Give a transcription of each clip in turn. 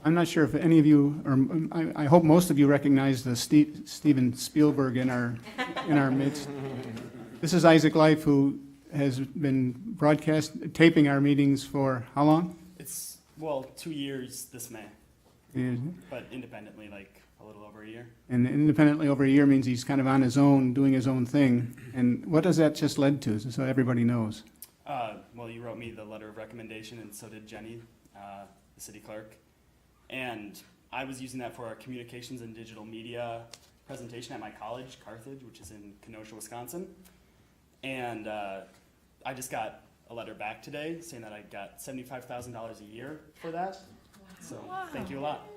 I'm not sure if any of you, or I hope most of you recognize the Steven Spielberg in our midst. This is Isaac Life, who has been taping our meetings for how long? It's, well, 2 years this May, Yeah. but independently, like a little over a year. And independently over a year means he's kind of on his own, doing his own thing. And what does that just led to, so everybody knows? Well, you wrote me the letter of recommendation, and so did Jenny, the city clerk. And I was using that for our communications and digital media presentation at my college, Carthage, which is in Kenosha, Wisconsin. And I just got a letter back today saying that I got $75,000 a year for that. So thank you a lot.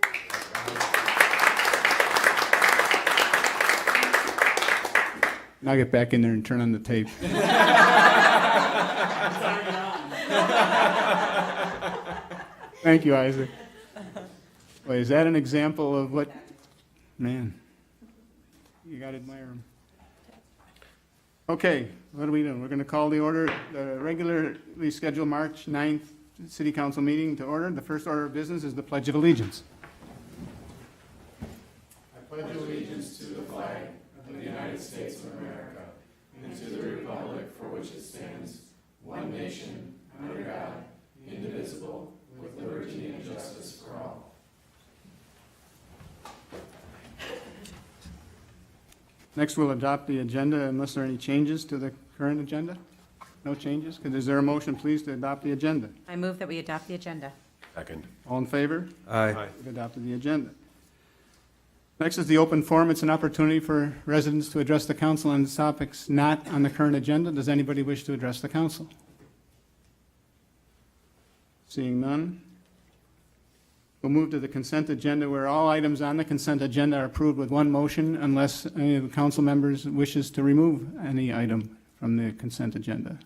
Now get back in there and turn on the tape. Thank you, Isaac. Wait, is that an example of what, man, you gotta admire him. Okay, what are we doing? We're gonna call the regularly scheduled March 9th City Council meeting to order. The first order of business is the Pledge of Allegiance. I pledge allegiance to the flag of the United States of America and to the republic for which it stands, one nation, under God, indivisible, with liberty and justice for all. Next, we'll adopt the agenda unless there are any changes to the current agenda. No changes? Is there a motion, please, to adopt the agenda? I move that we adopt the agenda. Second. All in favor? Aye. We've adopted the agenda. Next is the open forum. It's an opportunity for residents to address the council on topics not on the current agenda. Does anybody wish to address the council? Seeing none, we'll move to the consent agenda, where all items on the consent agenda are approved with one motion unless any of the council members wishes to remove any item from the consent agenda.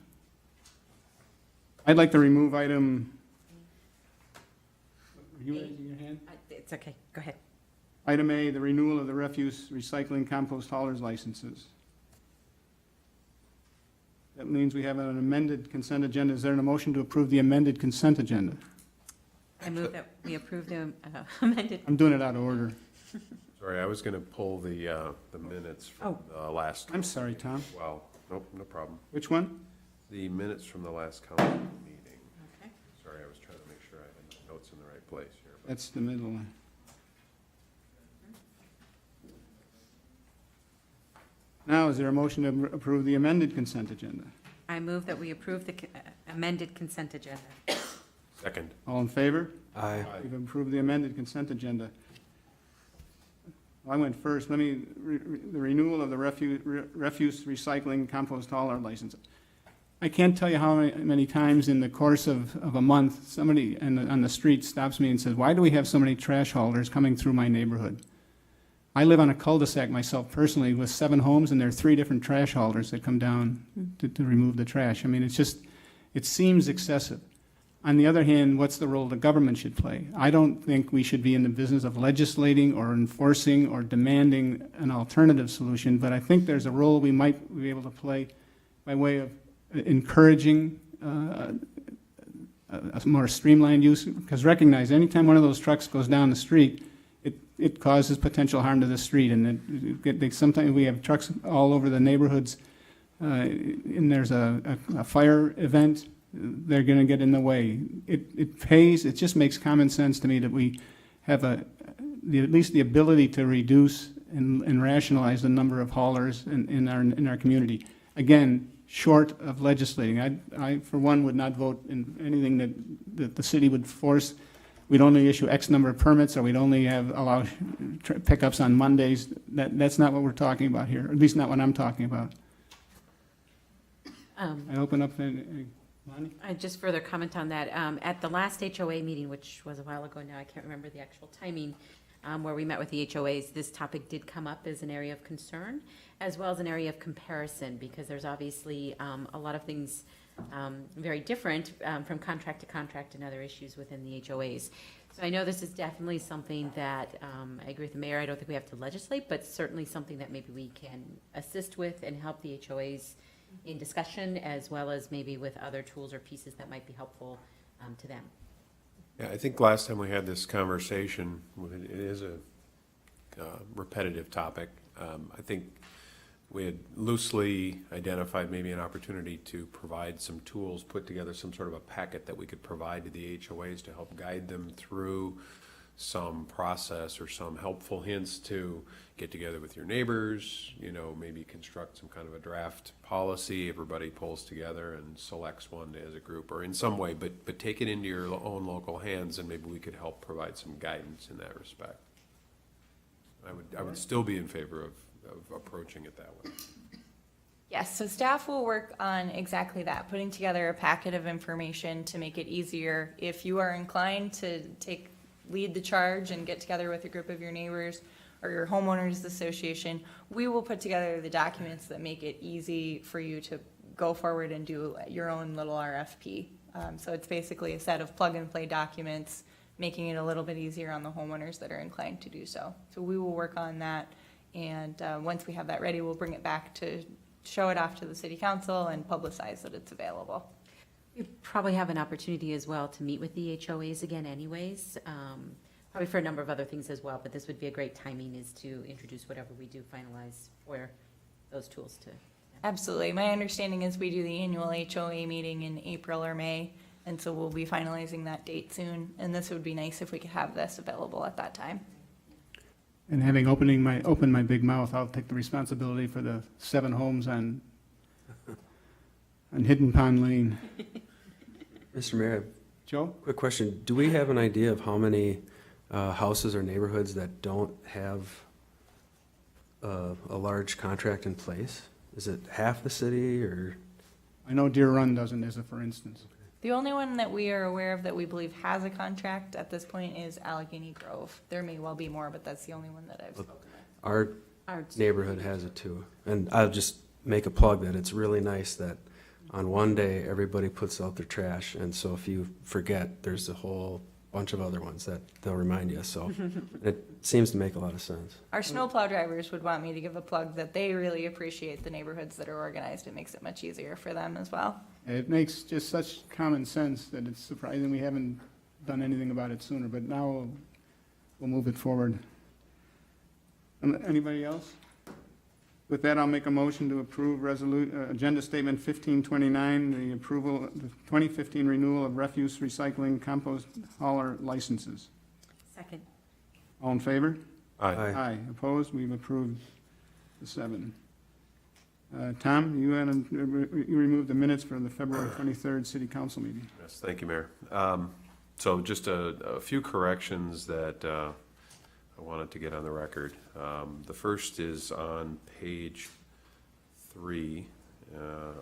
I'd like to remove item. Are you raising your hand? It's okay, go ahead. Item A, the renewal of the refuse recycling compost haulers licenses. That means we have an amended consent agenda. Is there a motion to approve the amended consent agenda? I move that we approve the amended. I'm doing it out of order. Sorry, I was going to pull the minutes from the last, I'm sorry, Tom. well, nope, no problem. Which one? The minutes from the last council meeting. Okay. Sorry, I was trying to make sure I had my notes in the right place here. but- That's the middle one. Now, is there a motion to approve the amended consent agenda? I move that we approve the amended consent agenda. Second. All in favor? Aye. We've approved the amended consent agenda. Well, I went first. Let me, the renewal of the refuse recycling compost hauler license. I can't tell you how many times in the course of a month, somebody on the street stops me and says, why do we have so many trash haulers coming through my neighborhood? I live on a cul-de-sac myself personally with 7 homes, and there are 3 different trash haulers that come down to remove the trash. I mean, it seems excessive. On the other hand, what's the role the government should play? I don't think we should be in the business of legislating or enforcing or demanding an alternative solution, but I think there's a role we might be able to play by way of encouraging a more streamlined use, because recognize anytime one of those trucks goes down the street, it causes potential harm to the street, and sometimes we have trucks all over the neighborhoods, and there's a fire event, they're going to get in the way. It pays, it just makes common sense to me that we have at least the ability to reduce and rationalize the number of haulers in our community. Again, short of legislating. I for one, would not vote in anything that the city would force. We'd only issue X number of permits, or we'd only allow pickups on Mondays. That's not what we're talking about here, at least not what I'm talking about. I open up, Lonnie? Just further comment on that. At the last HOA meeting, which was a while ago now, I can't remember the actual timing, where we met with the HOAs, this topic did come up as an area of concern, as well as an area of comparison, because there's obviously a lot of things very different from contract to contract and other issues within the HOAs. So I know this is definitely something that, I agree with the mayor, I don't think we have to legislate, but certainly something that maybe we can assist with and help the HOAs in discussion, as well as maybe with other tools or pieces that might be helpful to them. Yeah, I think last time we had this conversation, it is a repetitive topic. I think we had loosely identified maybe an opportunity to provide some tools, put together some sort of a packet that we could provide to the HOAs to help guide them through some process or some helpful hints to get together with your neighbors, maybe construct some kind of a draft policy, everybody pulls together and selects one as a group or in some way, but take it into your own local hands, and maybe we could help provide some guidance in that respect. I would still be in favor of approaching it that way. Yes, so staff will work on exactly that, putting together a packet of information to make it easier. If you are inclined to lead the charge and get together with a group of your neighbors or your homeowners association, we will put together the documents that make it easy for you to go forward and do your own little RFP. So it's basically a set of plug-and-play documents, making it a little bit easier on the homeowners that are inclined to do so. So we will work on that, and once we have that ready, we'll bring it back to show it off to the city council and publicize that it's available. We probably have an opportunity as well to meet with the HOAs again anyways, probably for a number of other things as well, but this would be a great timing is to introduce whatever we do finalize for those tools to. Absolutely. My understanding is we do the annual HOA meeting in April or May, and so we'll be finalizing that date soon, and this would be nice if we could have this available at that time. And having opened my big mouth, I'll take the responsibility for the 7 homes on Hidden Pond Lane. Mr. Mayor, Joe? quick question. Do we have an idea of how many houses or neighborhoods that don't have a large contract in place? Is it half the city or? I know Deer Run doesn't, as a for instance. The only one that we are aware of that we believe has a contract at this point is Allegheny Grove. There may well be more, but that's the only one that I've spoken with. Our Our neighborhood has it too. And I'll just make a plug that it's really nice that on one day, everybody puts out their trash. And so if you forget, there's a whole bunch of other ones that they'll remind you. So it seems to make a lot of sense. Our snowplow drivers would want me to give a plug that they really appreciate the neighborhoods that are organized. It makes it much easier for them as well. It makes just such common sense that it's surprising we haven't done anything about it sooner, but now we'll move it forward. Anybody else? With that, I'll make a motion to approve Agenda Statement 1529, the approval, the 2015 renewal of refuse recycling compost hauler licenses. second. All in favor? Aye. Aye. Opposed? We've approved the 7. Tom, you removed the minutes for the February 23rd City Council meeting. Yes, thank you, Mayor. So just a few corrections that I wanted to get on the record. The first is on page 3,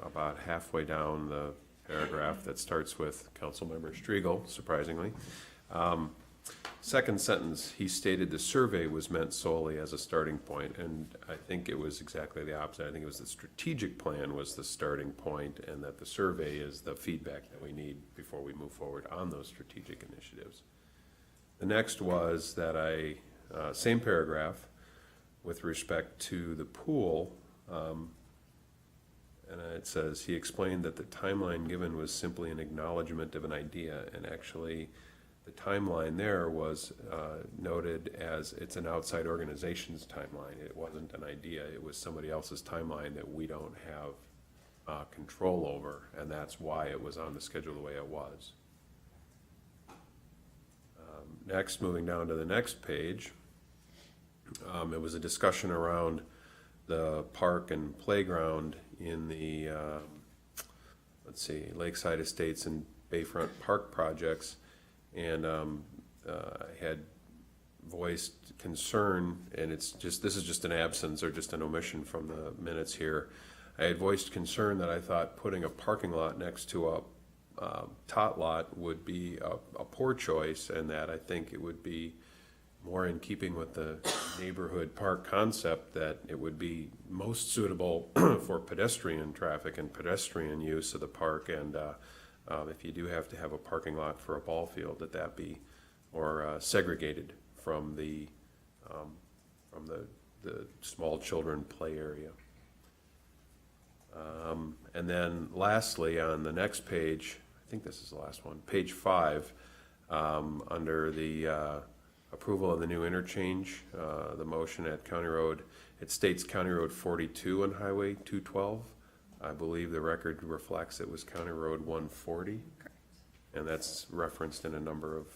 about halfway down the paragraph that starts with Councilmember Striegel, surprisingly. Second sentence, he stated the survey was meant solely as a starting point, and I think it was exactly the opposite. I think it was the strategic plan was the starting point, and that the survey is the feedback that we need before we move forward on those strategic initiatives. The next was that same paragraph, with respect to the pool, and it says, he explained that the timeline given was simply an acknowledgement of an idea, and actually, the timeline there was noted as it's an outside organization's timeline. It wasn't an idea. It was somebody else's timeline that we don't have control over, and that's why it was on the schedule the way it was. Next, moving down to the next page, it was a discussion around the park and playground in the, Lakeside Estates and Bayfront Park projects. And I had voiced concern, and this is just an absence or just an omission from the minutes here. I had voiced concern that I thought putting a parking lot next to a tot lot would be a poor choice, and that I think it would be more in keeping with the neighborhood park concept, that it would be most suitable for pedestrian traffic and pedestrian use of the park, and if you do have to have a parking lot for a ball field, that be more segregated from the small children play area. And then lastly, on the next page, I think this is the last one, page 5, Under the approval of the new interchange, the motion at County Road, it states County Road 42 and Highway 212. I believe the record reflects it was County Road 140. And that's referenced in a number of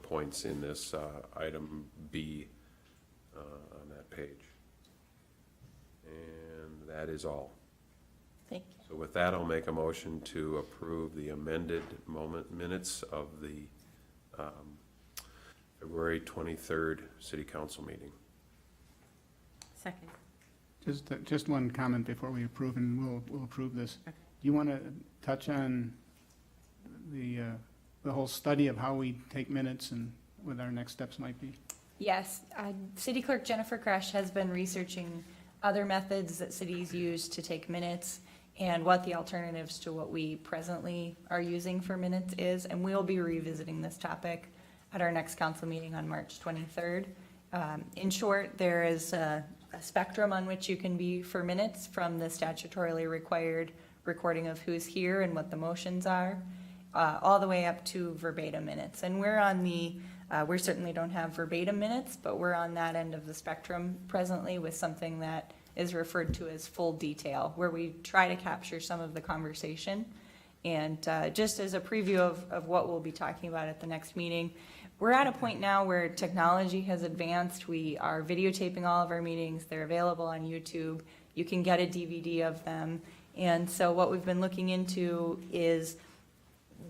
points in this item B on that page. And that is all. Thank you. So with that, I'll make a motion to approve the amended minutes of the February 23rd City Council meeting. Second. Just one comment before we approve, and we'll approve this. Okay. Do you want to touch on the whole study of how we take minutes and what our next steps might be? Yes, City Clerk Jennifer Kresh has been researching other methods that cities use to take minutes and what the alternatives to what we presently are using for minutes is, and we'll be revisiting this topic at our next council meeting on March 23rd. In short, there is a spectrum on which you can be for minutes, from the statutorily required recording of who's here and what the motions are, all the way up to verbatim minutes. And we're on we certainly don't have verbatim minutes, but we're on that end of the spectrum presently with something that is referred to as full detail, where we try to capture some of the conversation. And just as a preview of what we'll be talking about at the next meeting, we're at a point now where technology has advanced. We are videotaping all of our meetings. They're available on YouTube. You can get a DVD of them. And so what we've been looking into is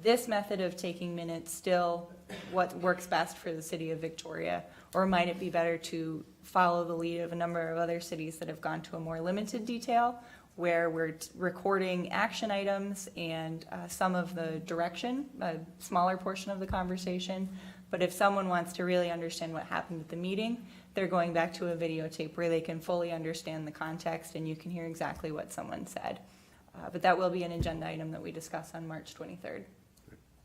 this method of taking minutes still what works best for the city of Victoria? Or might it be better to follow the lead of a number of other cities that have gone to a more limited detail, where we're recording action items and some of the direction, a smaller portion of the conversation. But if someone wants to really understand what happened at the meeting, they're going back to a videotape where they can fully understand the context and you can hear exactly what someone said. But that will be an agenda item that we discuss on March 23rd.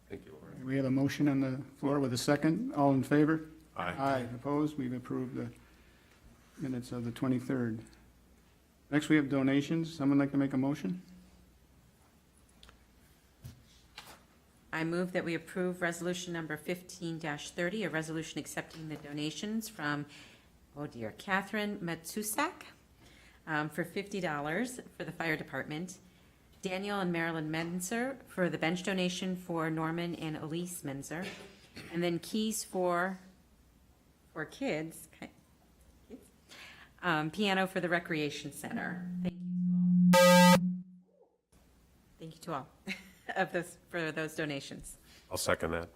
Thank you, Lauren. We have a motion on the floor with a second. All in favor? Aye. Aye. Opposed? We've approved the minutes of the 23rd. Next, we have donations. Someone like to make a motion? I move that we approve resolution number 15-30, a resolution accepting the donations from, Catherine Matsusak for $50 for the fire department, Daniel and Marilyn Menzer for the bench donation for Norman and Elise Menzer, and then keys for kids, piano for the recreation center. Thank you to all for those donations. I'll second that.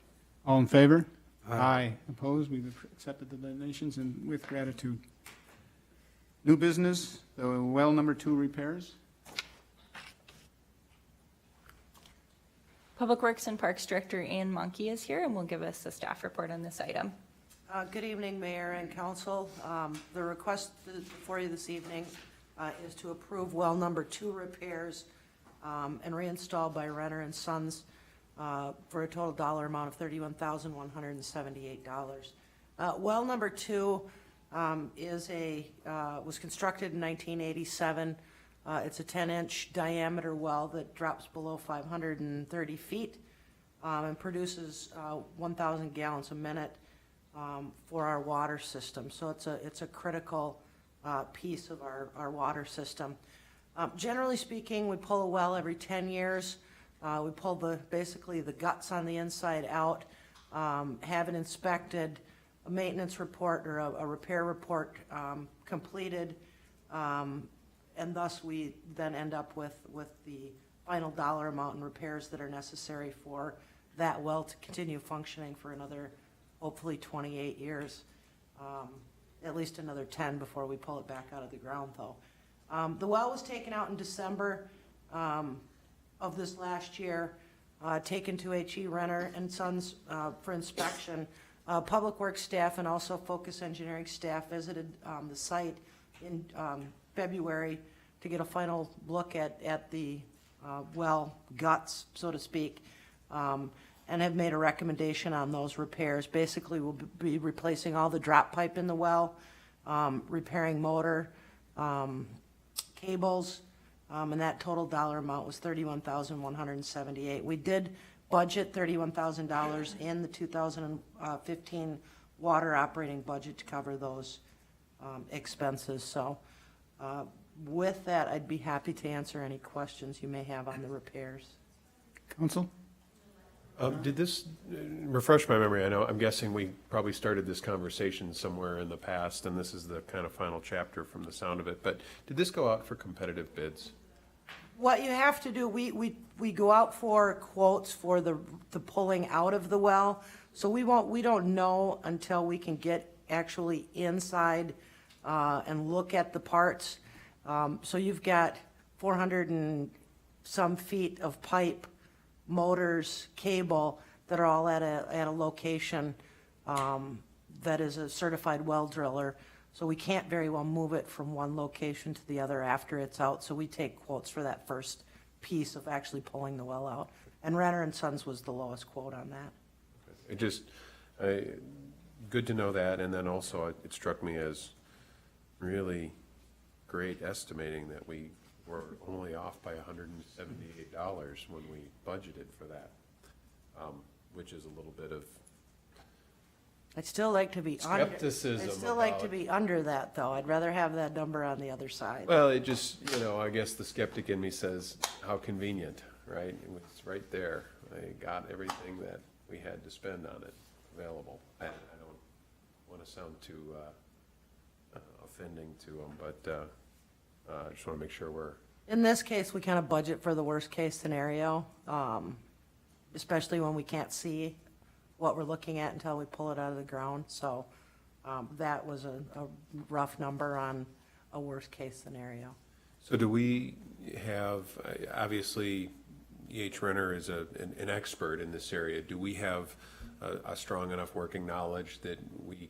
All in favor? Aye. Opposed? We've accepted the donations and with gratitude. New business, the well number 2 repairs. Public Works and Parks Director Ann Monkey is here and will give us a staff report on this item. Good evening, Mayor and Council. The request before you this evening is to approve well number 2 repairs and reinstall by Renner and Sons for a total dollar amount of $31,178. Well number 2 was constructed in 1987. It's a 10-inch diameter well that drops below 530 feet and produces 1,000 gallons a minute for our water system. So it's a critical piece of our water system. Generally speaking, we pull a well every 10 years. We pull basically the guts on the inside out, have it inspected, a maintenance report or a repair report completed, and thus we then end up with the final dollar amount in repairs that are necessary for that well to continue functioning for another, hopefully 28 years, at least another 10 before we pull it back out of the ground though. The well was taken out in December of this last year, taken to H.E. Renner and Sons for inspection. Public Works staff and also Focus Engineering staff visited the site in February to get a final look at the well guts, so to speak, and have made a recommendation on those repairs. Basically, we'll be replacing all the drop pipe in the well, repairing motor, cables, and that total dollar amount was $31,178. We did budget $31,000 in the 2015 water operating budget to cover those expenses. So with that, I'd be happy to answer any questions you may have on the repairs. Council? Did this, refresh my memory, I'm guessing we probably started this conversation somewhere in the past, and this is the kind of final chapter from the sound of it, but did this go out for competitive bids? What you have to do, we go out for quotes for the pulling out of the well. So we don't know until we can get actually inside and look at the parts. So you've got 400 and some feet of pipe, motors, cable that are all at a location that is a certified well driller. So we can't very well move it from one location to the other after it's out. So we take quotes for that first piece of actually pulling the well out. And Renner and Sons was the lowest quote on that. It just, good to know that, and then also it struck me as really great estimating that we were only off by $178 when we budgeted for that, which is a little bit of I'd still like to be under. skepticism I'd still like to about- be under that, though. I'd rather have that number on the other side. Well, it just, I guess the skeptic in me says, how convenient, right? It was right there. I got everything that we had to spend on it available. I don't want to sound too offending to them, but I just want to make sure we're, In this case, we kind of budget for the worst-case scenario, especially when we can't see what we're looking at until we pull it out of the ground. So that was a rough number on a worst-case scenario. so do we have, obviously, E.H. Renner is an expert in this area. Do we have a strong enough working knowledge that we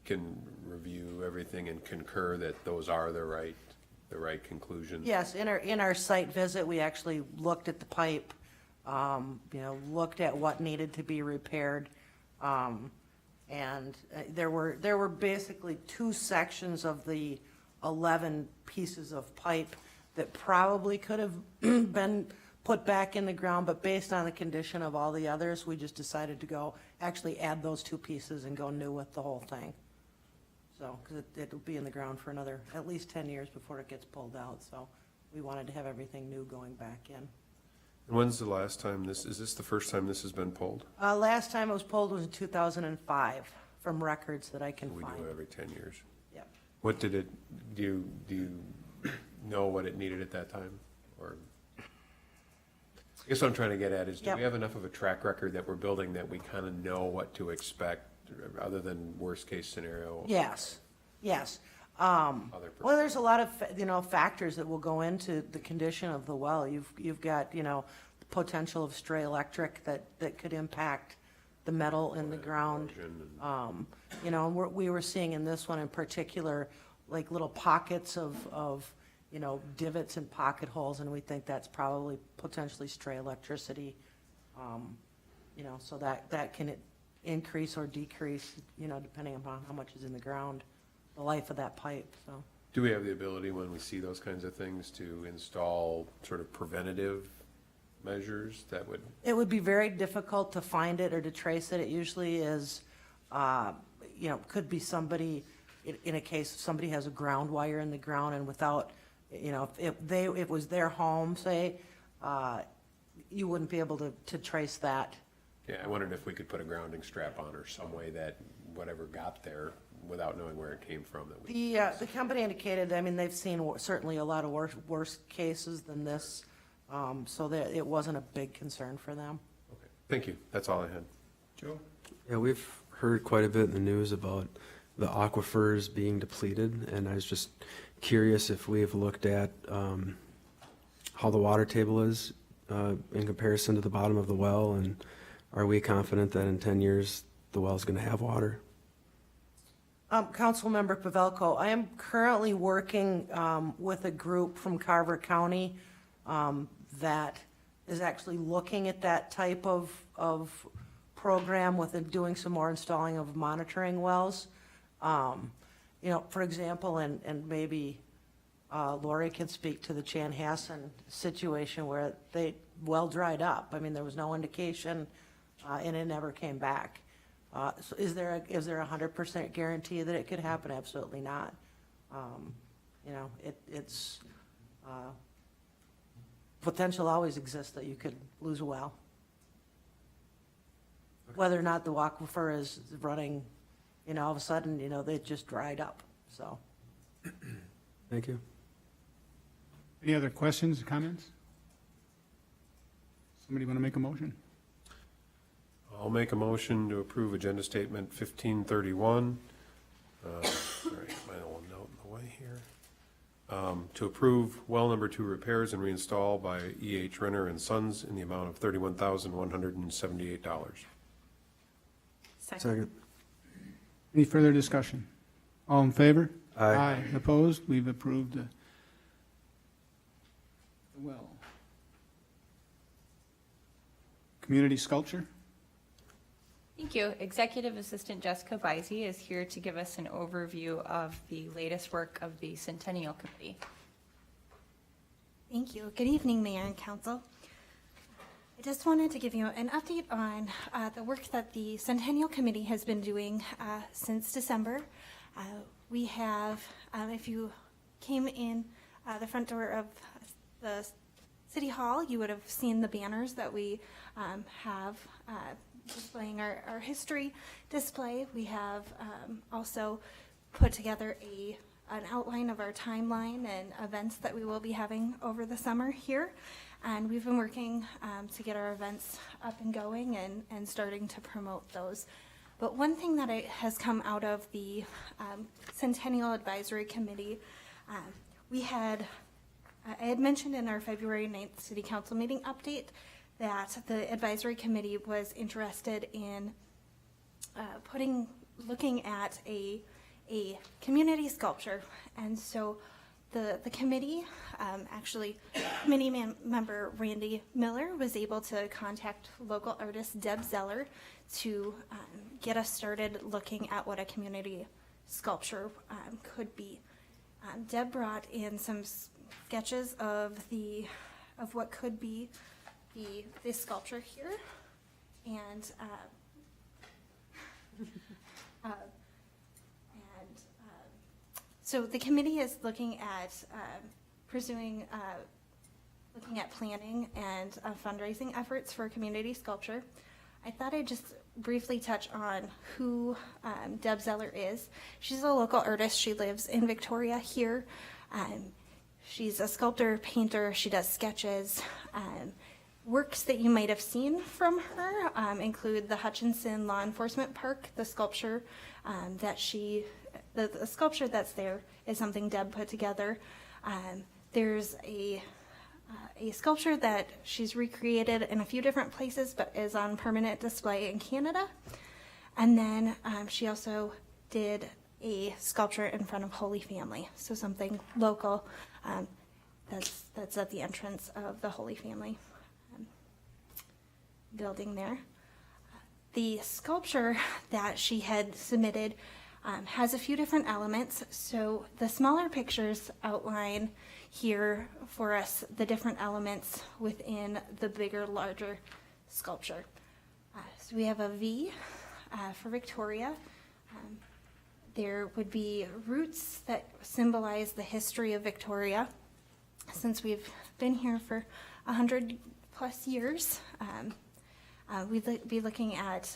can review everything and concur that those are the right conclusions? Yes, in our site visit, we actually looked at the pipe, looked at what needed to be repaired. And there were basically two sections of the 11 pieces of pipe that probably could have been put back in the ground, but based on the condition of all the others, we just decided to actually add those two pieces and go new with the whole thing. So, because it'll be in the ground for another, at least 10 years before it gets pulled out, so we wanted to have everything new going back in. And when's the last time is this the first time this has been pulled? Last time it was pulled was in 2005, from records that I can We find. do every 10 years. Yep. What did it, do you know what it needed at that time? Or, I guess what I'm trying to get at is, do Yep. we have enough of a track record that we're building that we kind of know what to expect, other than worst-case scenario? Yes, yes. Other Well, there's a lot of, factors that will go into the condition of the well. You've got, the potential of stray electric that could impact the metal in the ground. Erosion We were seeing in this one in particular, like little pockets of divots and pocket holes, and we think that's probably potentially stray electricity. So that can increase or decrease, depending upon how much is in the ground, the life of that pipe, so. Do we have the ability, when we see those kinds of things, to install sort of preventative measures that would? It would be very difficult to find it or to trace it. It usually is, could be somebody, in a case, if somebody has a ground wire in the ground and without, if it was their home, say, you wouldn't be able to trace that. Yeah, I wondered if we could put a grounding strap on or some way that whatever got there, without knowing where it came from, that we. The company indicated, they've seen certainly a lot of worse cases than this, so that it wasn't a big concern for them. Okay, thank you. That's all I had. Joe? Yeah, we've heard quite a bit in the news about the aquifers being depleted, and I was just curious if we've looked at how the water table is in comparison to the bottom of the well, and are we confident that in 10 years the well's going to have water? Councilmember Pavelko, I am currently working with a group from Carver County that is actually looking at that type of program with doing some more installing of monitoring wells. For example, and maybe Lori can speak to the Chanhassen situation where they well dried up. I mean, there was no indication, and it never came back. So is there a 100% guarantee that it could happen? Absolutely not. You know, it's potential always exists that you could lose a well. Whether or not the aquifer is running, you know, all of a sudden, you know, they just dried up, so. Thank you. Any other questions, comments? Somebody want to make a motion? I'll make a motion to approve agenda statement 1531. Sorry, my little note in the way here. To approve well number 2 repairs and reinstall by E.H. Renner and Sons in the amount of $31,178. Second. Any further discussion? All in favor? Aye. Opposed? We've approved the well. Community sculpture? Thank you. Executive Assistant Jessica Bizey is here to give us an overview of the latest work of the Centennial Committee. Thank you. Good evening, Mayor and Council. I just wanted to give you an update on the work that the Centennial Committee has been doing since December. We have, if you came in the front door of the City Hall, you would have seen the banners that we have displaying our history display. We have also put together an outline of our timeline and events that we will be having over the summer here. And we've been working to get our events up and going and starting to promote those. But one thing that has come out of the Centennial Advisory Committee, I had mentioned in our February 9th City Council meeting update that the advisory committee was interested in looking at a community sculpture. And so the committee, committee member Randy Miller was able to contact local artist Deb Zeller to get us started looking at what a community sculpture could be. Deb brought in some sketches of what could be this sculpture here, and so the committee is looking at looking at planning and fundraising efforts for community sculpture. I thought I'd just briefly touch on who Deb Zeller is. She's a local artist. She lives in Victoria here. She's a sculptor, painter. She does sketches. Works that you might have seen from her include the Hutchinson Law Enforcement Park. The sculpture the sculpture that's there is something Deb put together. There's a sculpture that she's recreated in a few different places, but is on permanent display in Canada. And then she also did a sculpture in front of Holy Family, so something local that's at the entrance of the Holy Family building there. The sculpture that she had submitted has a few different elements. So the smaller pictures outline here for us the different elements within the bigger, larger sculpture. So we have a V for Victoria. There would be roots that symbolize the history of Victoria since we've been here for 100+ years. We'd be looking at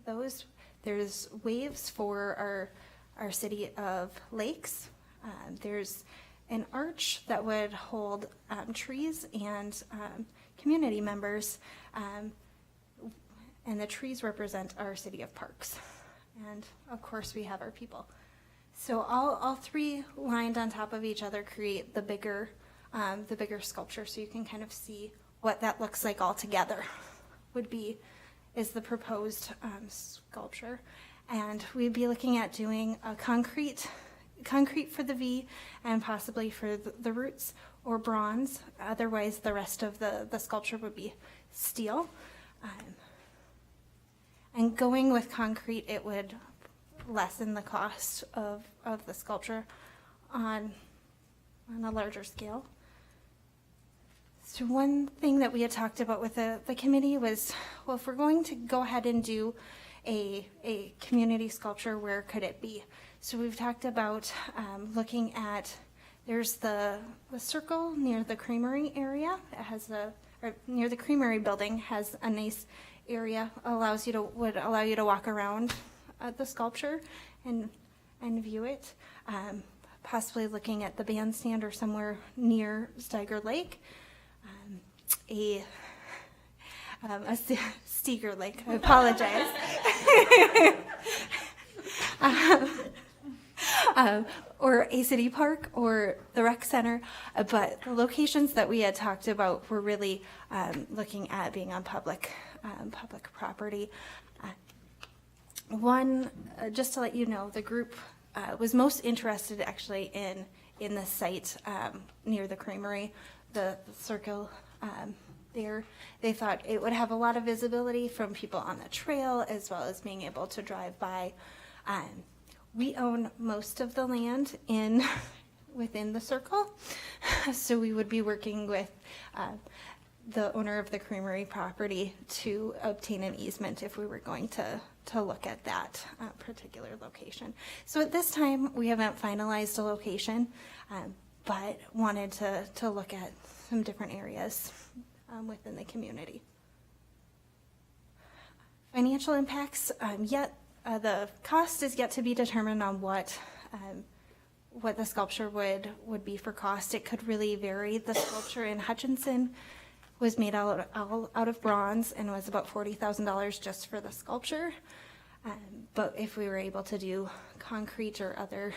those. There's waves for our city of lakes. There's an arch that would hold trees and community members, and the trees represent our city of parks. And of course, we have our people. So all three lined on top of each other create the bigger sculpture. So you can kind of see what that looks like all together. Is the proposed sculpture. And we'd be looking at doing a concrete for the V and possibly for the roots, or bronze. Otherwise, the rest of the sculpture would be steel. And going with concrete, it would lessen the cost of the sculpture on on a larger scale. So one thing that we had talked about with the committee was, well, if we're going to go ahead and do a community sculpture, where could it be? So we've talked about looking at, there's the circle near the creamery area. It has or near the creamery building has a nice area, would allow you to walk around the sculpture and view it. Possibly looking at the bandstand or somewhere near Steiger Lake. Steger Lake, I apologize. Or a city park or the rec center, but the locations that we had talked about were really looking at being on public property. Just to let you know, the group was most interested actually in the site near the creamery, the circle there. They thought it would have a lot of visibility from people on the trail as well as being able to drive by. We own most of the land within the circle, so we would be working with the owner of the creamery property to obtain an easement if we were going to look at that particular location. So at this time, we haven't finalized a location, but wanted to look at some different areas within the community. Financial impacts, the cost is yet to be determined on what the sculpture would be for cost. It could really vary. The sculpture in Hutchinson was made out of bronze and was about $40,000 just for the sculpture. But if we were able to do concrete or other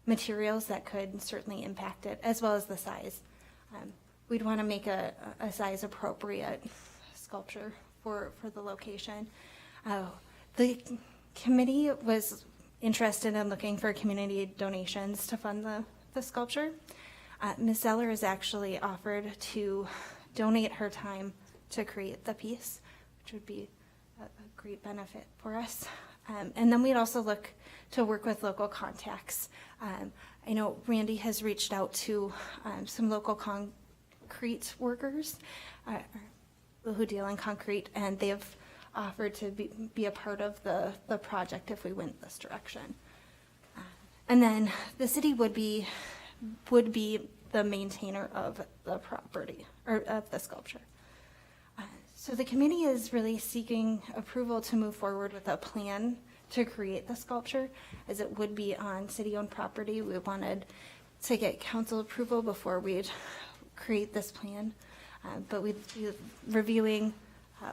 materials, that could certainly impact it, as well as the size. We'd want to make a size appropriate sculpture for the location. The committee was interested in looking for community donations to fund the sculpture. Ms. Zeller has actually offered to donate her time to create the piece, which would be a great benefit for us. And then we'd also look to work with local contacts. I know Randy has reached out to some local concrete workers who deal in concrete, and they've offered to be a part of the project if we went this direction. And then the city would be the maintainer of the property, or of the sculpture. So the committee is really seeking approval to move forward with a plan to create the sculpture, as it would be on city-owned property. We wanted to get council approval before we'd create this plan, but we'd be reviewing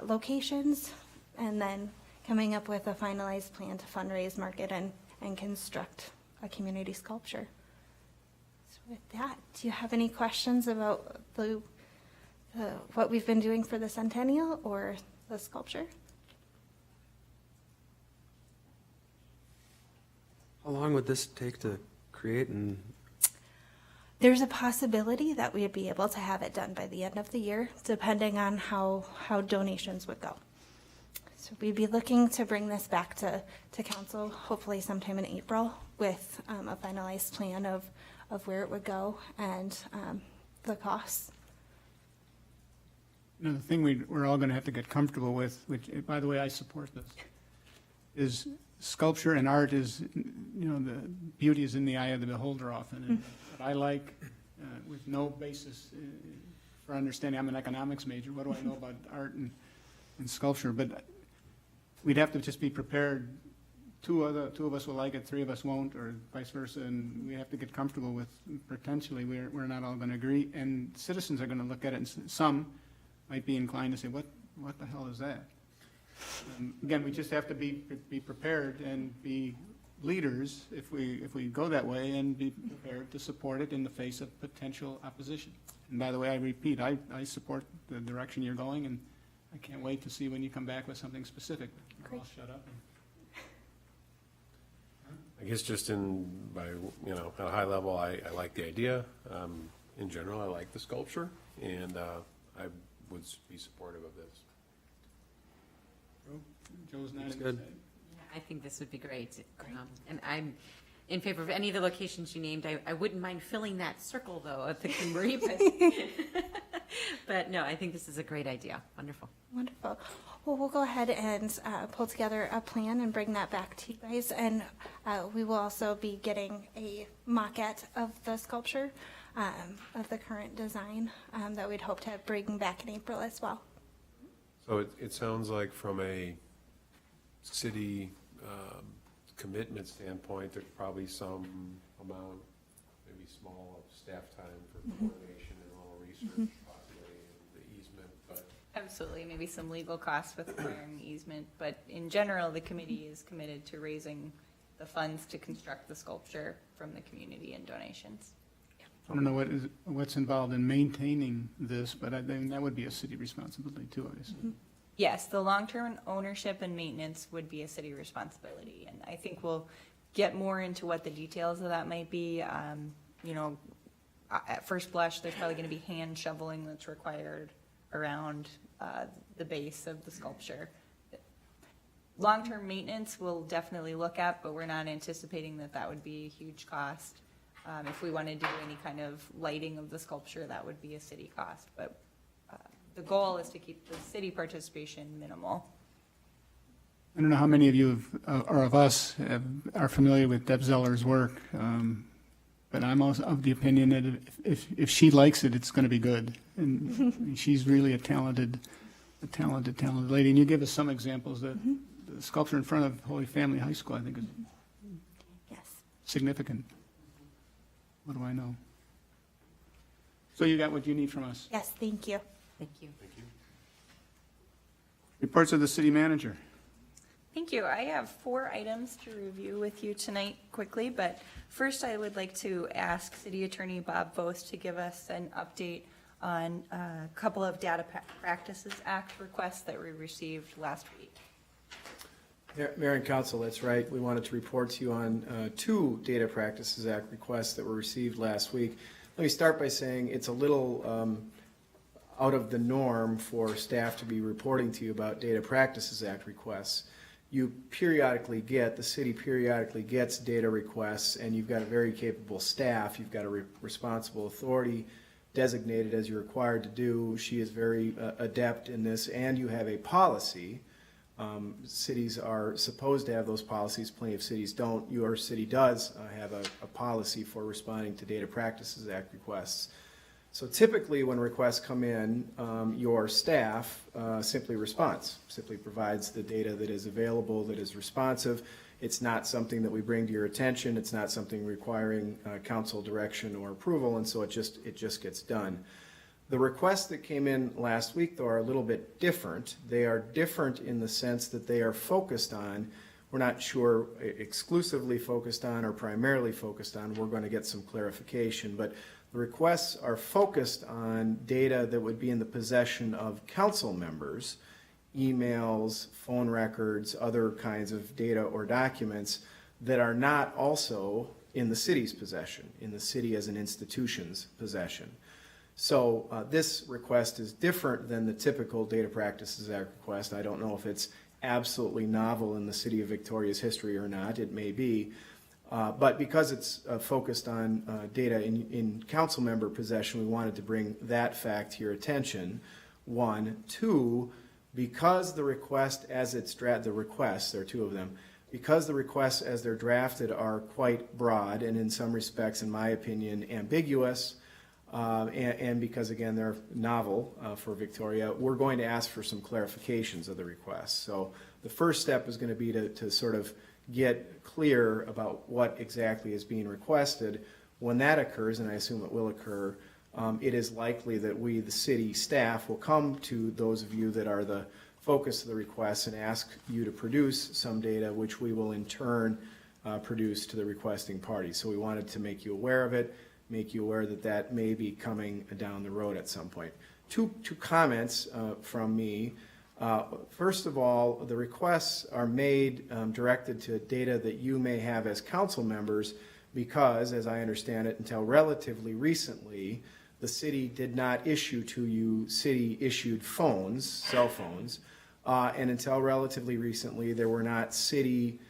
locations and then coming up with a finalized plan to fundraise, market, and construct a community sculpture. So with that, do you have any questions about what we've been doing for the Centennial or the sculpture? How long would this take to create? And There's a possibility that we'd be able to have it done by the end of the year, depending on how donations would go. So we'd be looking to bring this back to council, hopefully sometime in April, with a finalized plan of where it would go and the costs. You know, the thing we're all going to have to get comfortable with, which, by the way, I support this, is sculpture and art is, you know, the beauty is in the eye of the beholder often. And what I like, with no basis for understanding, I'm an economics major, what do I know about art and sculpture? But we'd have to just be prepared. Two of us will like it, three of us won't, or vice versa, and we have to get comfortable with potentially we're not all going to agree, and citizens are going to look at it, and some might be inclined to say, what the hell is that? Again, we just have to be prepared and be leaders if we go that way, and be prepared to support it in the face of potential opposition. And by the way, I repeat, I support the direction you're going, and I can't wait to see when you come back with something specific. Great. I'll shut up. I guess just at a high level, I like the idea. In general, I like the sculpture, and I would be supportive of this. Joe's not That's in good. his head. I think this would be great. And in favor of any of the locations you named. I wouldn't mind filling that circle, though, at the Kimberly, but no, I think this is a great idea. Wonderful. Wonderful. Well, we'll go ahead and pull together a plan and bring that back to you guys. And we will also be getting a maquette of the sculpture, of the current design, that we'd hope to bring back in April as well. So it sounds like from a city commitment standpoint, there's probably some amount, maybe small, of staff time for coordination and a little research, possibly, and the easement, but Absolutely, maybe some legal costs with acquiring the easement, but in general, the committee is committed to raising the funds to construct the sculpture from the community and donations. I don't know what's involved in maintaining this, but I think that would be a city responsibility too, obviously. Yes, the long-term ownership and maintenance would be a city responsibility, and I think we'll get more into what the details of that might be. You know, at first blush, there's probably gonna be hand shoveling that's required around the base of the sculpture. Long-term maintenance we'll definitely look at, but we're not anticipating that that would be a huge cost. If we want to do any kind of lighting of the sculpture, that would be a city cost, but the goal is to keep the city participation minimal. I don't know how many of you or of us are familiar with Deb Zeller's work, but I'm also of the opinion that if she likes it, it's going to be good. And she's really a talented lady. And you give us some examples. The sculpture in front of Holy Family High School, I think, is Yes. significant. What do I know? So you got what you need from us. Yes, thank you. Thank you. Reports of the city manager. Thank you. I have 4 items to review with you tonight quickly, but first I would like to ask City Attorney Bob Vos to give us an update on a couple of Data Practices Act requests that we received last week. Mayor and Council, that's right. We wanted to report to you on 2 Data Practices Act requests that were received last week. Let me start by saying it's a little out of the norm for staff to be reporting to you about Data Practices Act requests. You periodically get, the city periodically gets data requests, and you've got a very capable staff. You've got a responsible authority designated as you're required to do. She is very adept in this, and you have a policy. Cities are supposed to have those policies. Plenty of cities don't. Your city does have a policy for responding to Data Practices Act requests. So typically when requests come in, your staff simply responds, simply provides the data that is available, that is responsive. It's not something that we bring to your attention. It's not something requiring council direction or approval, and so it just gets done. The requests that came in last week, though, are a little bit different. They are different in the sense that they are focused on, we're not sure exclusively focused on or primarily focused on. We're going to get some clarification, but the requests are focused on data that would be in the possession of council members, emails, phone records, other kinds of data or documents that are not also in the city's possession, in the city as an institution's possession. So this request is different than the typical Data Practices Act request. I don't know if it's absolutely novel in the city of Victoria's history or not. It may be. But because it's focused on data in council member possession, we wanted to bring that fact to your attention. 1. 2, because the request as it's the requests, there are 2 of them, because the requests as they're drafted are quite broad and in some respects, in my opinion, ambiguous, and because, again, they're novel for Victoria, we're going to ask for some clarifications of the requests. So the first step is going to be to sort of get clear about what exactly is being requested. When that occurs, and I assume it will occur, it is likely that we, the city staff, will come to those of you that are the focus of the requests and ask you to produce some data, which we will in turn produce to the requesting party. So we wanted to make you aware of it, make you aware that that may be coming down the road at some point. Two comments from me. First of all, the requests are made directed to data that you may have as council members because, as I understand it, until relatively recently, the city did not issue to you city-issued phones, cell phones, and until relatively recently, there were not city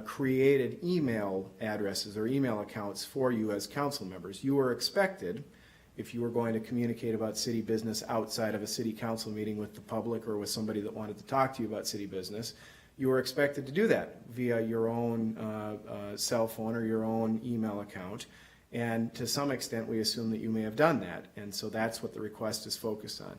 created email addresses or email accounts for you as council members. You were expected, if you were going to communicate about city business outside of a city council meeting with the public or with somebody that wanted to talk to you about city business, you were expected to do that via your own cell phone or your own email account. And to some extent, we assume that you may have done that. And so that's what the request is focused on.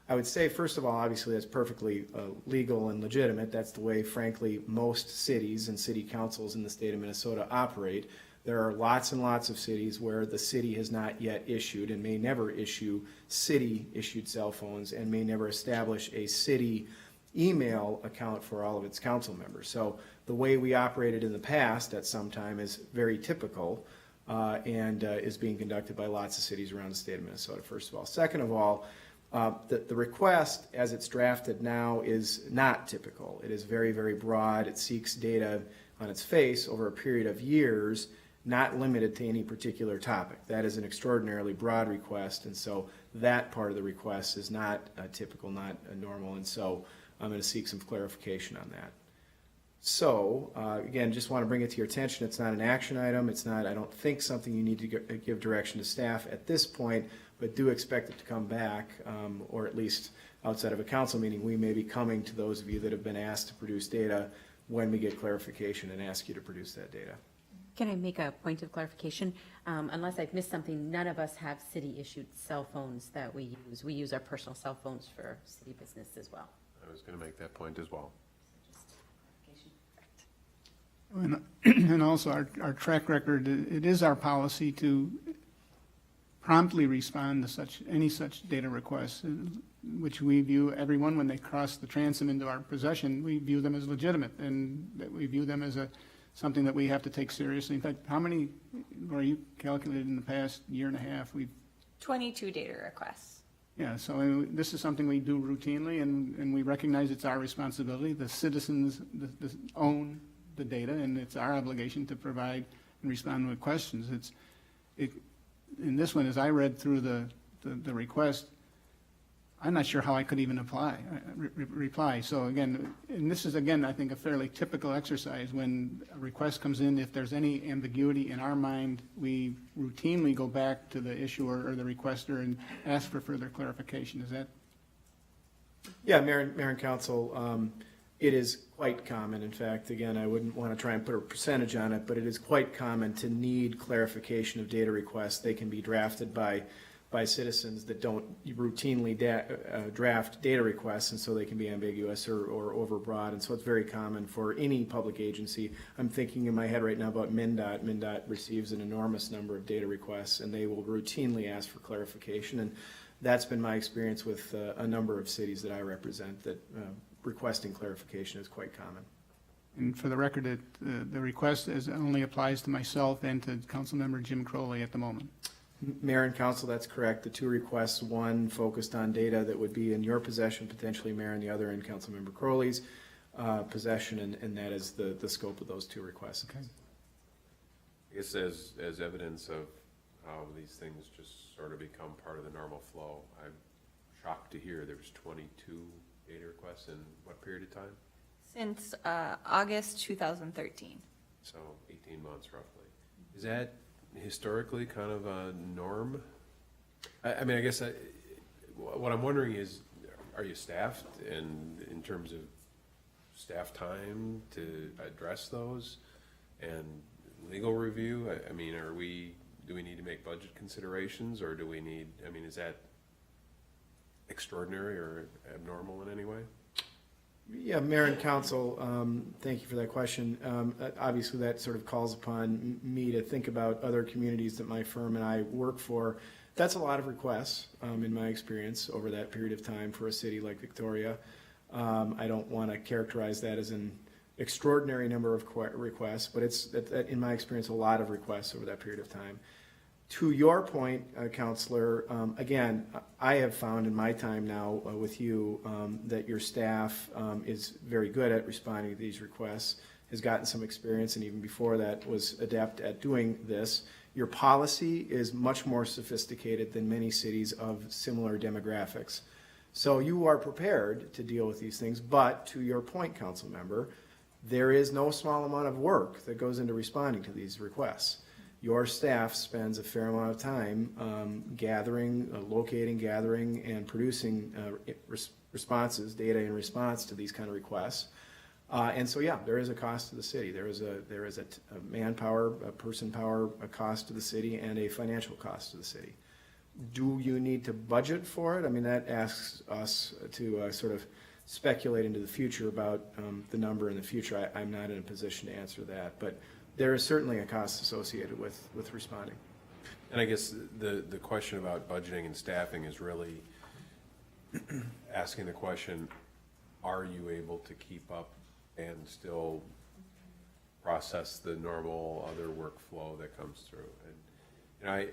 I would say, first of all, obviously that's perfectly legal and legitimate. That's the way, frankly, most cities and city councils in the state of Minnesota operate. There are lots and lots of cities where the city has not yet issued and may never issue city-issued cell phones and may never establish a city email account for all of its council members. So the way we operated in the past at some time is very typical and is being conducted by lots of cities around the state of Minnesota, first of all. Second of all, the request as it's drafted now is not typical. It is very, very broad. It seeks data on its face over a period of years, not limited to any particular topic. That is an extraordinarily broad request, and so that part of the request is not typical, not normal, and so I'm going to seek some clarification on that. So, again, just want to bring it to your attention. It's not an action item. It's not, I don't think, something you need to give direction to staff at this point, but do expect it to come back, or at least outside of a council meeting, we may be coming to those of you that have been asked to produce data when we get clarification and ask you to produce that data. Can I make a point of clarification? Unless I've missed something, none of us have city-issued cell phones that we use. We use our personal cell phones for city business as well. I was going to make that point as well. And also our track record, it is our policy to promptly respond to any such data requests, which we view everyone when they cross the transom into our possession, we view them as legitimate and that we view them as something that we have to take seriously. In fact, how many were you calculated in the past year and a half? 22 data requests. Yeah, so this is something we do routinely, and we recognize it's our responsibility. The citizens own the data, and it's our obligation to provide and respond with questions. In this one, as I read through the request, I'm not sure how I could even reply. So again, and this is, again, I think a fairly typical exercise. When a request comes in, if there's any ambiguity in our mind, we routinely go back to the issuer or the requester and ask for further clarification. Is that? Yeah, Mayor and Council, it is quite common. In fact, again, I wouldn't want to try and put a percentage on it, but it is quite common to need clarification of data requests. They can be drafted by citizens that don't routinely draft data requests, and so they can be ambiguous or overbroad, and so it's very common for any public agency. I'm thinking in my head right now about MnDOT. MnDOT receives an enormous number of data requests, and they will routinely ask for clarification, and that's been my experience with a number of cities that I represent, that requesting clarification is quite common. And for the record, the request only applies to myself and to Councilmember Jim Crowley at the moment. Mayor and Council, that's correct. The two requests, one focused on data that would be in your possession, potentially, Mayor, and the other in Councilmember Crowley's possession, and that is the scope of those two requests. Okay. I guess as evidence of how these things just sort of become part of the normal flow, I'm shocked to hear there was 22 data requests in what period of time? Since August 2013. So 18 months roughly. Is that historically kind of a norm? I mean, I guess what I'm wondering is, are you staffed in terms of staff time to address those and legal review? I mean, do we need to make budget considerations, or do we need, I mean, is that extraordinary or abnormal in any way? Yeah, Mayor and Council, thank you for that question. Obviously, that sort of calls upon me to think about other communities that my firm and I work for. That's a lot of requests, in my experience, over that period of time for a city like Victoria. I don't want to characterize that as an extraordinary number of requests, but it's, in my experience, a lot of requests over that period of time. To your point, Counselor, again, I have found in my time now with you that your staff is very good at responding to these requests, has gotten some experience, and even before that was adept at doing this. Your policy is much more sophisticated than many cities of similar demographics. So you are prepared to deal with these things, but to your point, Council Member, there is no small amount of work that goes into responding to these requests. Your staff spends a fair amount of time gathering, locating, gathering, and producing responses, data in response to these kind of requests. And so, yeah, there is a cost to the city. There is a manpower, a person power, a cost to the city, and a financial cost to the city. Do you need to budget for it? I mean, that asks us to sort of speculate into the future about the number in the future. I'm not in a position to answer that, but there is certainly a cost associated with responding. And I guess the question about budgeting and staffing is really asking the question, are you able to keep up and still process the normal other workflow that comes through? And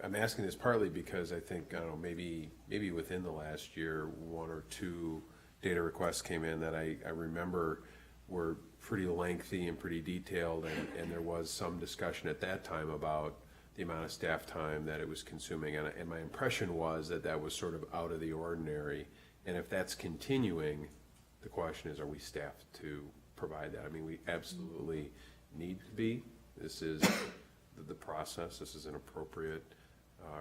I'm asking this partly because I think, I don't know, maybe within the last year, 1 or 2 data requests came in that I remember were pretty lengthy and pretty detailed, and there was some discussion at that time about the amount of staff time that it was consuming, and my impression was that was sort of out of the ordinary, and if that's continuing, the question is, are we staffed to provide that? I mean, we absolutely need to be. This is the process. This is an appropriate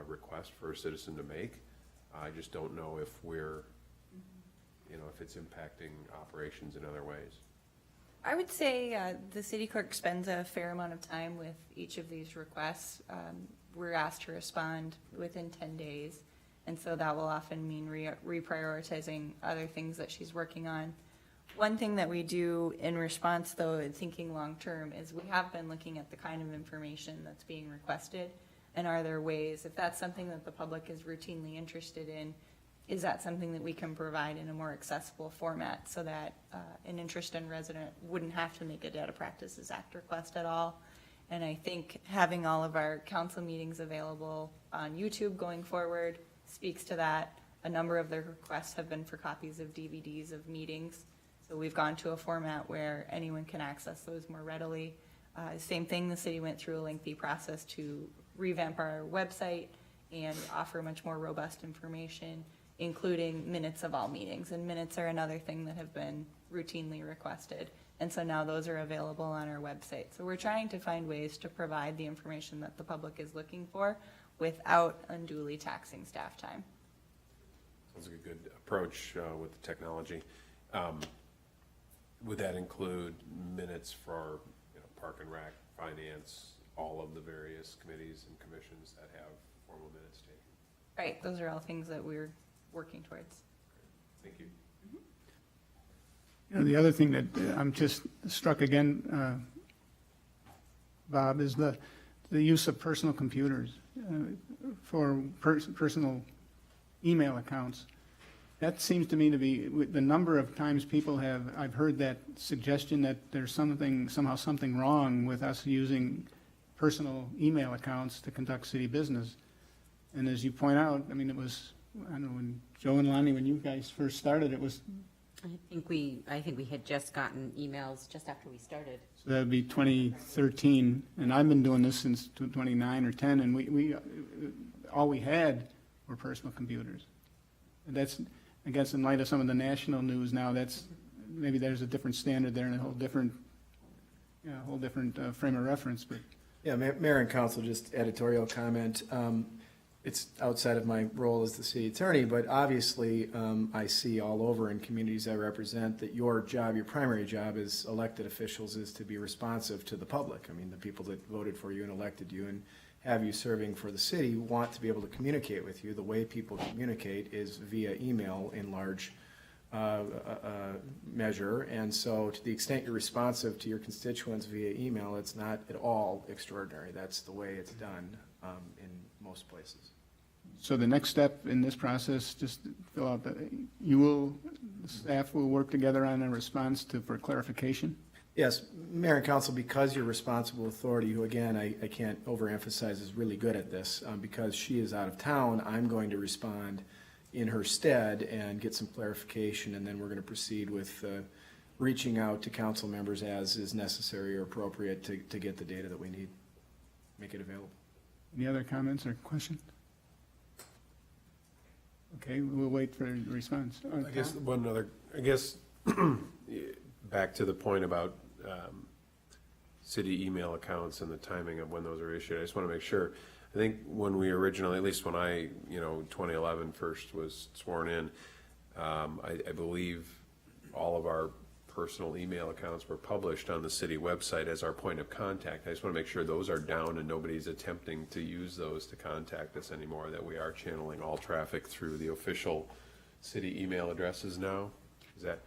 request for a citizen to make. I just don't know if we're, if it's impacting operations in other ways. I would say the city clerk spends a fair amount of time with each of these requests. We're asked to respond within 10 days, and so that will often mean reprioritizing other things that she's working on. One thing that we do in response, though, in thinking long-term, is we have been looking at the kind of information that's being requested, and are there ways, if that's something that the public is routinely interested in, is that something that we can provide in a more accessible format so that an interested resident wouldn't have to make a Data Practices Act request at all? And I think having all of our council meetings available on YouTube going forward speaks to that. A number of the requests have been for copies of DVDs of meetings. So we've gone to a format where anyone can access those more readily. Same thing, the city went through a lengthy process to revamp our website and offer much more robust information, including minutes of all meetings. And minutes are another thing that have been routinely requested. And so now those are available on our website. So we're trying to find ways to provide the information that the public is looking for without unduly taxing staff time. Sounds like a good approach with the technology. Would that include minutes for Park and Rec, Finance, all of the various committees and commissions that have formal minutes taken? Right, those are all things that we're working towards. Thank you. The other thing that I'm just struck again, Bob, is the use of personal computers for personal email accounts. That seems to me to be, the number of times people I've heard that suggestion that there's somehow something wrong with us using personal email accounts to conduct city business. And as you point out, I mean, it was, I don't know, when Joe and Lonnie, when you guys first started, it was, I think we had just gotten emails just after we started. so that would be 2013, and I've been doing this since 29 or 10, and we all we had were personal computers. And that's, I guess, in light of some of the national news now, maybe there's a different standard there and a whole different frame of reference, but. Yeah, Mayor and Council, just editorial comment. It's outside of my role as the city attorney, but obviously I see all over in communities I represent that your primary job as elected officials is to be responsive to the public. I mean, the people that voted for you and elected you and have you serving for the city want to be able to communicate with you. The way people communicate is via email in large measure, and so to the extent you're responsive to your constituents via email, it's not at all extraordinary. That's the way it's done in most places. So the next step in this process, just fill out the staff will work together on a response for clarification? Yes, Mayor and Council, because you're responsible authority, who again, I can't overemphasize is really good at this, because she is out of town, I'm going to respond in her stead and get some clarification, and then we're going to proceed with reaching out to council members as is necessary or appropriate to get the data that we need, make it available. Any other comments or questions? Okay, we'll wait for a response. I guess back to the point about city email accounts and the timing of when those are issued, I just want to make sure. I think when we originally, at least when I, 2011 first was sworn in, I believe all of our personal email accounts were published on the city website as our point of contact. I just want to make sure those are down and nobody's attempting to use those to contact us anymore, that we are channeling all traffic through the official city email addresses now. Is that?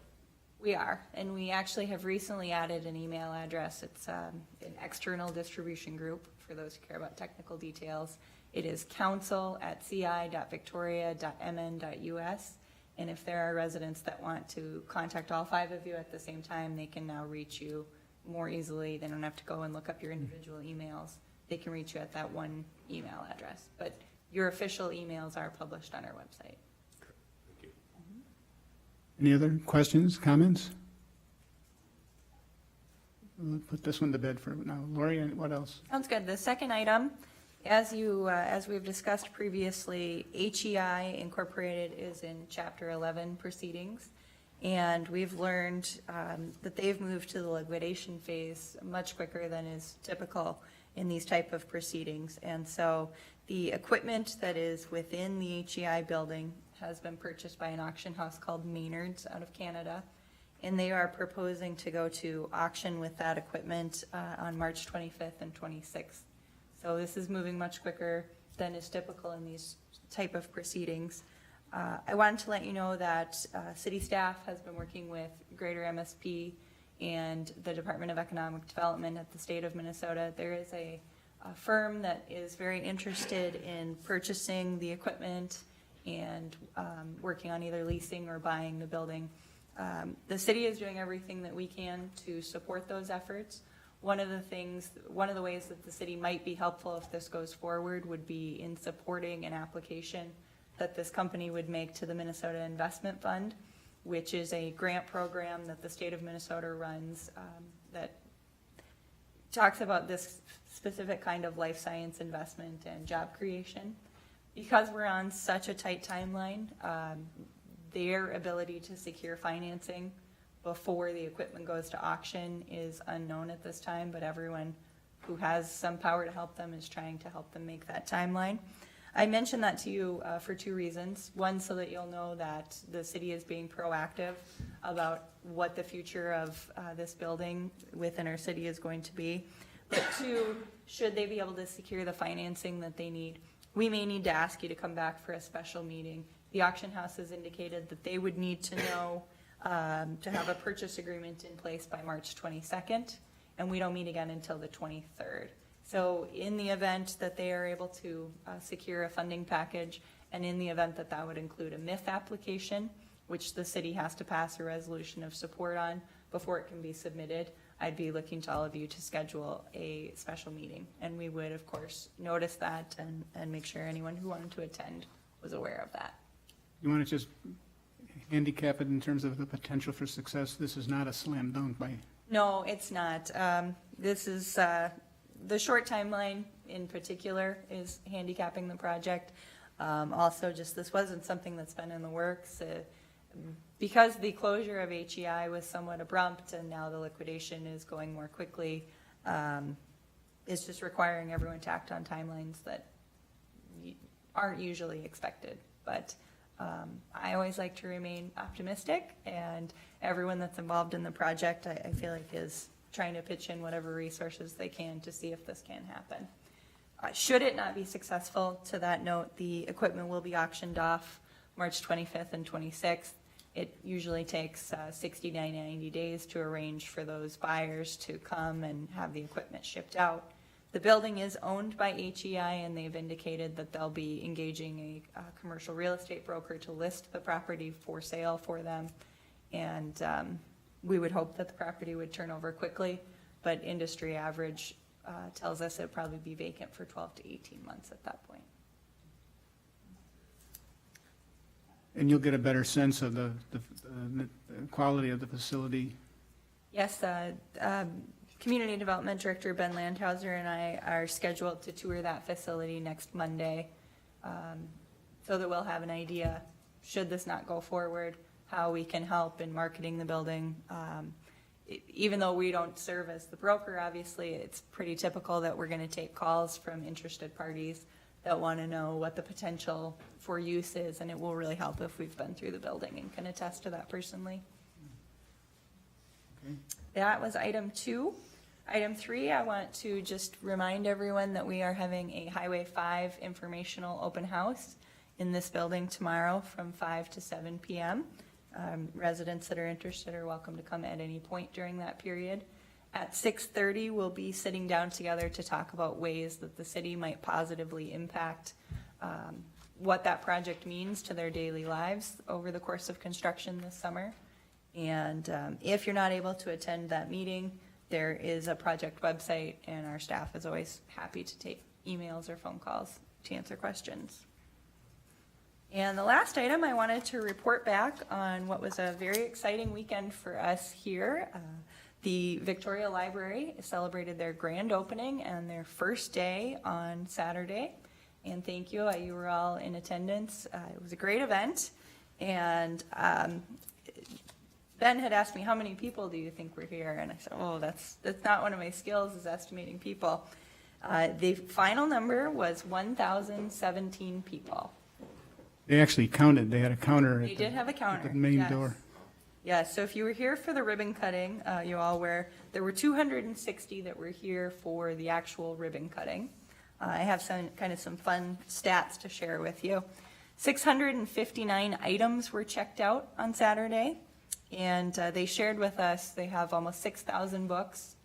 We are, and we actually have recently added an email address. It's an external distribution group for those who care about technical details. It is council@ci.victoria.mn.us. And if there are residents that want to contact all 5 of you at the same time, they can now reach you more easily. They don't have to go and look up your individual emails. They can reach you at that one email address. But your official emails are published on our website. Thank you. Any other questions, comments? We'll put this one to bed for now. Lori, what else? Sounds good. The second item, as we've discussed previously, HEI Incorporated is in Chapter 11 proceedings, and we've learned that they've moved to the liquidation phase much quicker than is typical in these type of proceedings. And so the equipment that is within the HEI building has been purchased by an auction house called Maynard's out of Canada, and they are proposing to go to auction with that equipment on March 25th and 26th. So this is moving much quicker than is typical in these type of proceedings. I wanted to let you know that city staff has been working with Greater MSP and the Department of Economic Development at the state of Minnesota. There is a firm that is very interested in purchasing the equipment and working on either leasing or buying the building. The city is doing everything that we can to support those efforts. One of the ways that the city might be helpful if this goes forward would be in supporting an application that this company would make to the Minnesota Investment Fund, which is a grant program that the state of Minnesota runs that talks about this specific kind of life science investment and job creation. Because we're on such a tight timeline, their ability to secure financing before the equipment goes to auction is unknown at this time, but everyone who has some power to help them is trying to help them make that timeline. I mentioned that to you for 2 reasons. One, so that you'll know that the city is being proactive about what the future of this building within our city is going to be. But 2, should they be able to secure the financing that they need, we may need to ask you to come back for a special meeting. The auction house has indicated that they would need to know to have a purchase agreement in place by March 22nd, and we don't meet again until the 23rd. So in the event that they are able to secure a funding package, and in the event that that would include a MIF application, which the city has to pass a resolution of support on before it can be submitted, I'd be looking to all of you to schedule a special meeting. And we would, of course, notice that and make sure anyone who wanted to attend was aware of that. You want to just handicap it in terms of the potential for success? This is not a slam dunk by, No, it's not. This is, the short timeline in particular is handicapping the project. Also, just this wasn't something that's been in the works. Because the closure of HEI was somewhat abrupt and now the liquidation is going more quickly, it's just requiring everyone to act on timelines that aren't usually expected. But I always like to remain optimistic, and everyone that's involved in the project, I feel like, is trying to pitch in whatever resources they can to see if this can happen. Should it not be successful, to that note, the equipment will be auctioned off March 25th and 26th. It usually takes 60 to 90 days to arrange for those buyers to come and have the equipment shipped out. The building is owned by HEI, and they've indicated that they'll be engaging a commercial real estate broker to list the property for sale for them. And we would hope that the property would turn over quickly, but industry average tells us it'll probably be vacant for 12 to 18 months at that point. and you'll get a better sense of the quality of the facility. Yes, Community Development Director Ben Landhauser and I are scheduled to tour that facility next Monday, so that we'll have an idea, should this not go forward, how we can help in marketing the building. even though we don't serve as the broker, obviously, it's pretty typical that we're going to take calls from interested parties that want to know what the potential for use is, and it will really help if we've been through the building and can attest to that personally. That was item 2. Item 3, I want to just remind everyone that we are having a Highway 5 informational open house in this building tomorrow from 5 to 7 p.m. Residents that are interested are welcome to come at any point during that period. At 6:30, we'll be sitting down together to talk about ways that the city might positively impact what that project means to their daily lives over the course of construction this summer. And if you're not able to attend that meeting, there is a project website, and our staff is always happy to take emails or phone calls to answer questions. And the last item, I wanted to report back on what was a very exciting weekend for us here. The Victoria Library celebrated their grand opening and their first day on Saturday. And thank you, you were all in attendance. It was a great event. And Ben had asked me, how many people do you think were here? And I said, oh, that's not one of my skills, is estimating people. The final number was 1,017 people. They actually counted, they had a counter They at did have a counter. the main yes. door. Yes, so if you were here for the ribbon cutting, you all were, there were 260 that were here for the actual ribbon cutting. I have some fun stats to share with you. 659 items were checked out on Saturday, and they shared with us, they have almost 6,000 books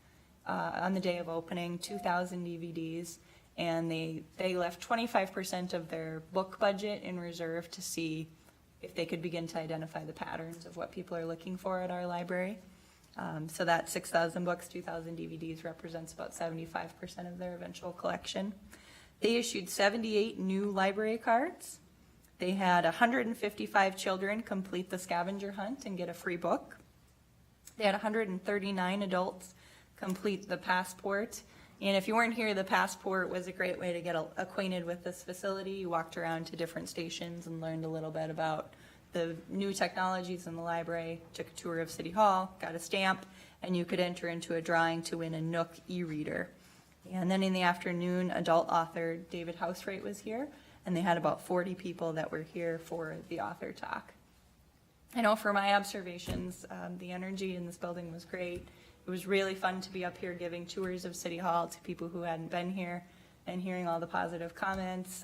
on the day of opening, 2,000 DVDs, and they left 25% of their book budget in reserve to see if they could begin to identify the patterns of what people are looking for at our library. So that 6,000 books, 2,000 DVDs represents about 75% of their eventual collection. They issued 78 new library cards. They had 155 children complete the scavenger hunt and get a free book. They had 139 adults complete the passport. And if you weren't here, the passport was a great way to get acquainted with this facility. You walked around to different stations and learned a little bit about the new technologies in the library, took a tour of City Hall, got a stamp, and you could enter into a drawing to win a Nook e-reader. And then in the afternoon, adult author David Housewright was here, and they had about 40 people that were here for the author talk. I know for my observations, the energy in this building was great. It was really fun to be up here giving tours of City Hall to people who hadn't been here and hearing all the positive comments.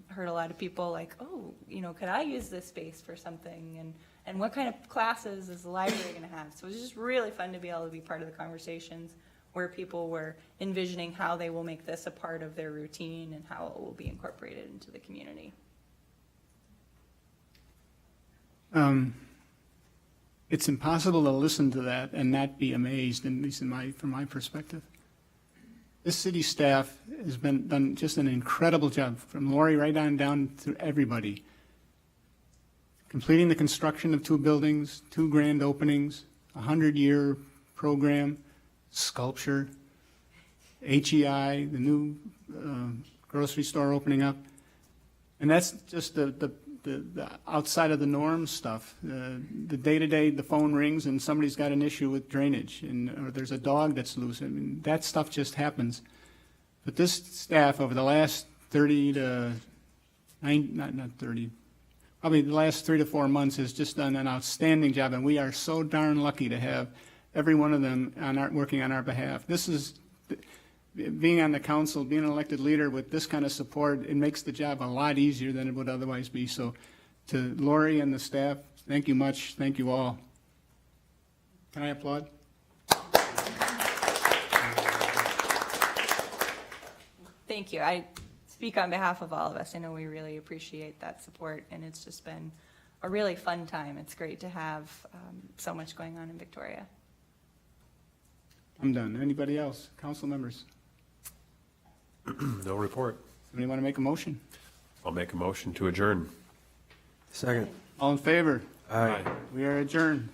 Heard a lot of people like, oh, could I use this space for something? And what kind of classes is the library going to have? So it was just really fun to be able to be part of the conversations where people were envisioning how they will make this a part of their routine and how it will be incorporated into the community. It's impossible to listen to that and not be amazed, at least from my perspective. This city staff has done just an incredible job, from Lori right on down to everybody. Completing the construction of 2 buildings, 2 grand openings, 100-year program, sculpture, HEI, the new grocery store opening up. And that's just the outside of the norm stuff. The day-to-day, the phone rings and somebody's got an issue with drainage, or there's a dog that's loose. I mean, that stuff just happens. But this staff over the last 30 to 90, not 30, probably the last 3 to 4 months has just done an outstanding job, and we are so darn lucky to have every one of them working on our behalf. This is, being on the council, being an elected leader with this kind of support, it makes the job a lot easier than it would otherwise be. So to Lori and the staff, thank you much. Thank you all. Can I applaud? Thank you. I speak on behalf of all of us. I know we really appreciate that support, and it's just been a really fun time. It's great to have so much going on in Victoria. I'm done. Anybody else? Council members? No report. Somebody want to make a motion? I'll make a motion to adjourn. Second. All in favor? Aye. We are adjourned.